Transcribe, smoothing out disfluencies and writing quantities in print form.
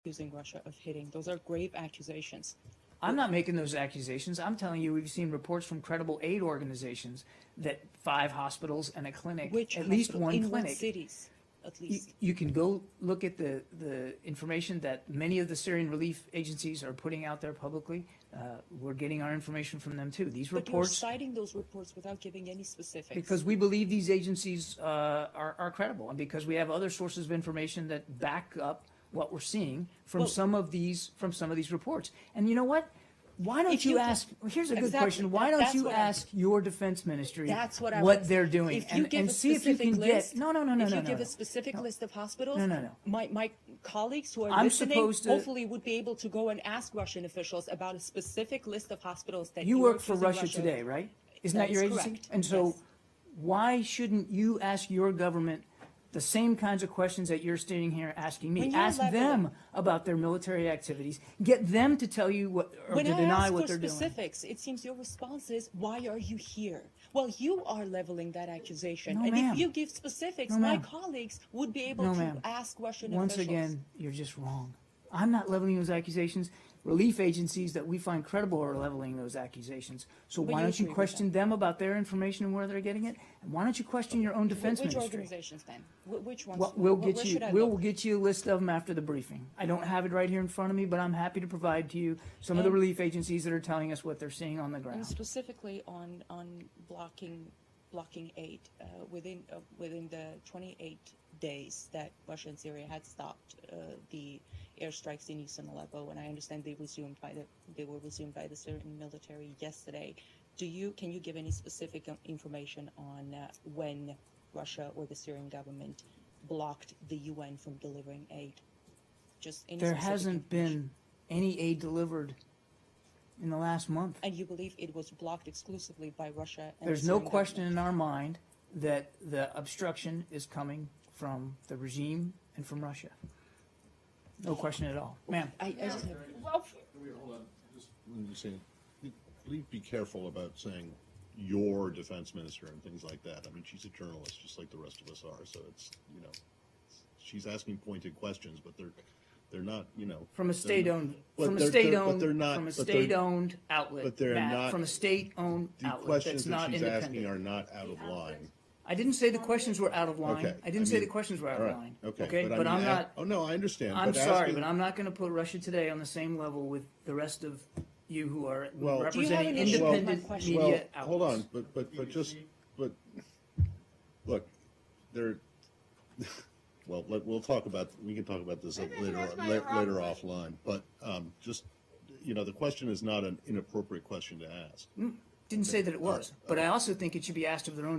accusing Russia of hitting. Those are grave accusations. I'm not making those accusations. I'm telling you, we've seen reports from credible aid organizations that 5 hospitals and a clinic, Which at least hospital? one In clinic. what cities, at You, least? you can go look at the information that many of the Syrian relief agencies are putting out there publicly. We're getting our information from them too. These But you're reports, citing those reports without giving any specifics. because we believe these agencies are credible, and because we have other sources of information that back up what we're seeing from some of these reports. And you know what? Why don't you ask? Here's a good question. Why don't you ask your defense ministry what they're doing and see if you can get? No. If you give a specific list of hospitals, No. My colleagues who are I'm listening supposed to- hopefully would be able to go and ask Russian officials about a specific list of hospitals that You you're work for accusing Russia Today, right? Isn't That that your is agency? correct. And so, Yes. why shouldn't you ask your government the same kinds of questions that you're standing here asking me? When you're Ask leveling- them about their military activities. Get them to tell you what, or When to I deny ask what for they're doing. specifics, it seems your response is, "Why are you here?" Well, you are leveling that accusation, No, and ma'am. if you give specifics, No, my ma'am. colleagues would be able No, to ma'am. ask Russian Once officials. again, you're just wrong. I'm not leveling those accusations. Relief agencies that we find credible are leveling those accusations. So But why you don't you agree with question them about their information and where they're getting it? And why don't you question your own defense Which ministry? organizations then? Which ones? Well, we'll Where get you. should I We'll look? get you a list of them after the briefing. I don't have it right here in front of me, but I'm happy to provide to you some of the And- relief agencies that are telling us what they're seeing on the And ground. specifically on blocking aid within the 28 days that Russia and Syria had stopped the airstrikes in eastern Aleppo, and I understand they were resumed by the Syrian military yesterday. Can you give any specific information on when Russia or the Syrian government blocked the UN from delivering aid? Just any There specific hasn't information. been any aid delivered in the last month. And you believe it was blocked exclusively by Russia and There's the no Syrian question government? in our mind that the obstruction is coming from the regime and from Russia. No question at all. Ma'am. I just have, Wait, hold on. Just let me say, please be careful about saying your defense minister and things like that. I mean, she's a journalist, just like the rest of us are. So it's, she's asking pointed questions, but they're not, From a state-owned, but from a they're- state-owned, but they're not- from a but they're- state-owned outlet, but they're Matt, not- from a state-owned the outlet questions that's not that she's asking independent. are not out of line. I didn't say the questions were out of line. Okay. I didn't say the questions were out all of right, line. Okay, But I I'm mean, not, oh, no, I understand. I'm but sorry, asking- but I'm not gonna put Russia Today on the same level with the rest of you who are Well- representing an issue with my independent question? media Well, outlets. hold on, but look, there. Well, we can talk about this later offline. But just, the question is not an inappropriate question to ask. Didn't say that it was, but I also think it should be asked of their own